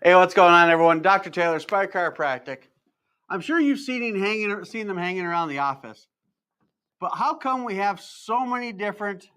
Hey, what's going on, everyone? Dr. Taylor, Spy Chiropractic. I'm sure you've seen them hanging around the office, but how come we have so many different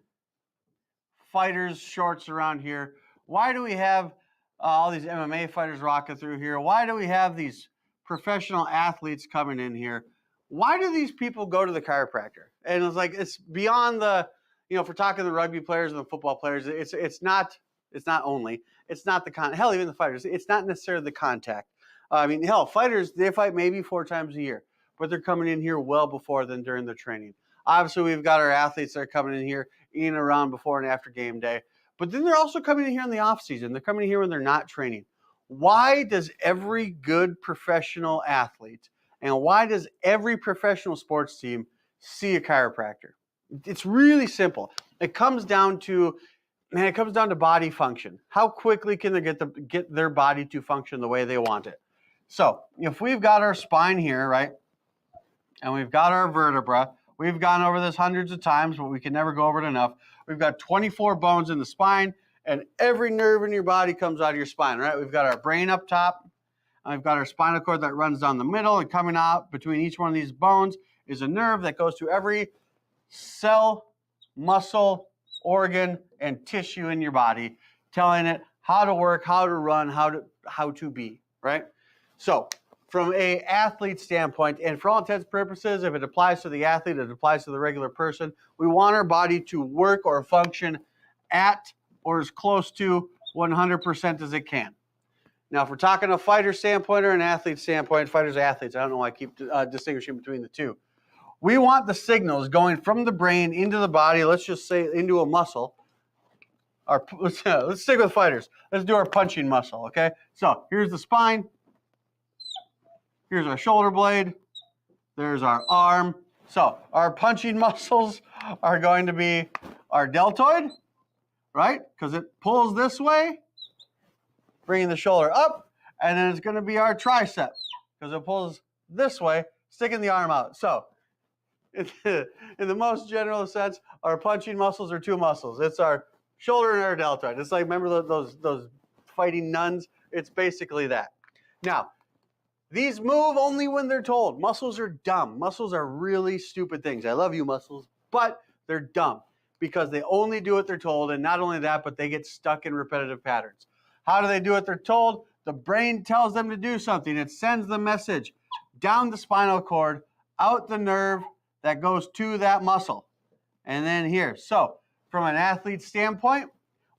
fighters' shorts around here? Why do we have all these MMA fighters rocking through here? Why do we have these professional athletes coming in here? Why do these people go to the chiropractor? And it's like, it's beyond the, if we're talking the rugby players and the football players, it's not the hell, even the fighters, it's not necessarily the contact. Hell, fighters, they fight maybe 4 times a year, but they're coming in here well before then during their training. Obviously, we've got our athletes that are coming in here in and around before and after game day, but then they're also coming in here in the off season. They're coming in here when they're not training. Why does every good professional athlete and why does every professional sports team see a chiropractor? It's really simple. It comes down to body function. How quickly can they get their body to function the way they want it? So if we've got our spine here, right, and we've got our vertebra, we've gone over this hundreds of times, but we can never go over it enough. We've got 24 bones in the spine, and every nerve in your body comes out of your spine, right? We've got our brain up top, and we've got our spinal cord that runs down the middle, and coming out between each one of these bones is a nerve that goes to every cell, muscle, organ, and tissue in your body, telling it how to work, how to run, how to be, right? So from an athlete standpoint, and for all intents and purposes, if it applies to the athlete, it applies to the regular person, we want our body to work or function at or as close to 100% as it can. Now, if we're talking a fighter standpoint or an athlete standpoint, fighters are athletes. I don't know why I keep distinguishing between the two. We want the signals going from the brain into the body, let's just say into a muscle. Let's stick with fighters. Let's do our punching muscle, okay? So here's the spine. Here's our shoulder blade. There's our arm. So our punching muscles are going to be our deltoid, right? Because it pulls this way, bringing the shoulder up. And then it's going to be our tricep because it pulls this way, sticking the arm out. So in the most general sense, our punching muscles are 2 muscles. It's our shoulder and our deltoid. It's like, remember those fighting nuns? It's basically that. Now, these move only when they're told. Muscles are dumb. Muscles are really stupid things. I love you, muscles, but they're dumb because they only do what they're told. And not only that, but they get stuck in repetitive patterns. How do they do what they're told? The brain tells them to do something. It sends the message down the spinal cord, out the nerve that goes to that muscle, and then here. So from an athlete standpoint,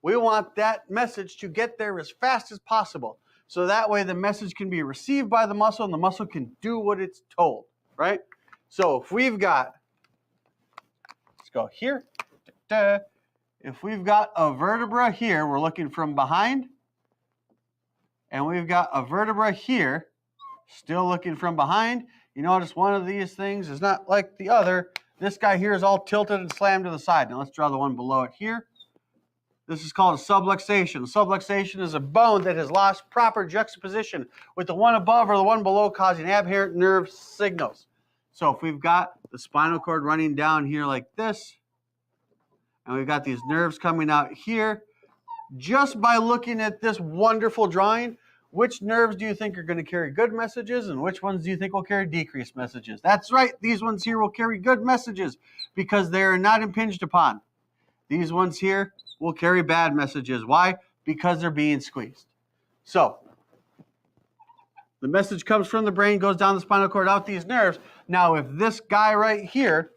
we want that message to get there as fast as possible. So that way the message can be received by the muscle and the muscle can do what it's told, right? So if we've got, let's go here. If we've got a vertebra here, we're looking from behind. And we've got a vertebra here, still looking from behind. You notice one of these things is not like the other. This guy here is all tilted and slammed to the side. Now let's draw the one below it here. This is called a subluxation. Subluxation is a bone that has lost proper juxtaposition with the one above or the one below, causing aberrant nerve signals. So if we've got the spinal cord running down here like this, and we've got these nerves coming out here, just by looking at this wonderful drawing, which nerves do you think are going to carry good messages and which ones do you think will carry decreased messages? That's right. These ones here will carry good messages because they're not impinged upon. These ones here will carry bad messages. Why? Because they're being squeezed. So the message comes from the brain, goes down the spinal cord, out these nerves. Now, if this guy right here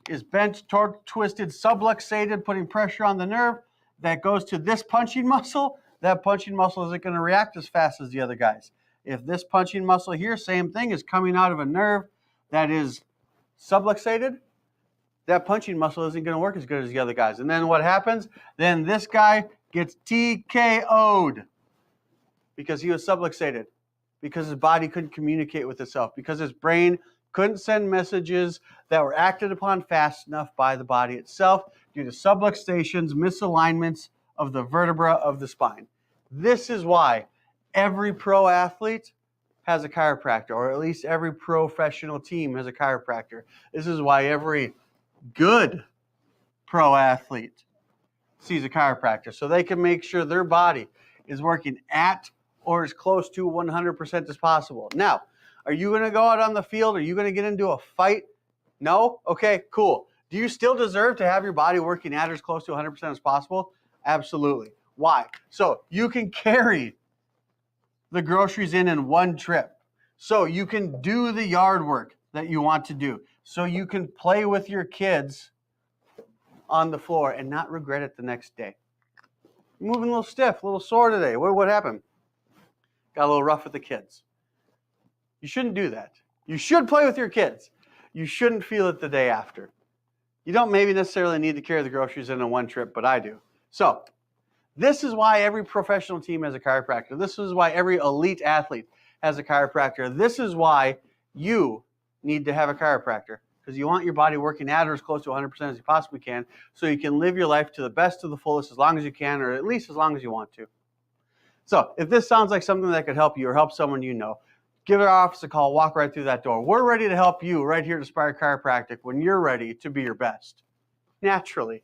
is bent, twisted, subluxated, putting pressure on the nerve, that goes to this punching muscle, that punching muscle isn't going to react as fast as the other guys. If this punching muscle here, same thing, is coming out of a nerve that is subluxated, that punching muscle isn't going to work as good as the other guys. And then what happens? Then this guy gets TKO'd because he was subluxated, because his body couldn't communicate with itself, because his brain couldn't send messages that were acted upon fast enough by the body itself due to subluxations, misalignments of the vertebra of the spine. This is why every pro athlete has a chiropractor, or at least every professional team has a chiropractor. This is why every good pro athlete sees a chiropractor, so they can make sure their body is working at or as close to 100% as possible. Now, are you going to go out on the field? Are you going to get into a fight? No? Okay, cool. Do you still deserve to have your body working at as close to 100% as possible? Absolutely. Why? So you can carry the groceries in one trip. So you can do the yard work that you want to do. So you can play with your kids on the floor and not regret it the next day. You're moving a little stiff, a little sore today. What happened? Got a little rough with the kids. You shouldn't do that. You should play with your kids. You shouldn't feel it the day after. You don't maybe necessarily need to carry the groceries in one trip, but I do. So this is why every professional team has a chiropractor. This is why every elite athlete has a chiropractor. This is why you need to have a chiropractor, because you want your body working at or as close to 100% as you possibly can, so you can live your life to the best, to the fullest, as long as you can, or at least as long as you want to. So if this sounds like something that could help you or help someone you know, give our office a call, walk right through that door. We're ready to help you right here at Aspire Chiropractic when you're ready to be your best, naturally.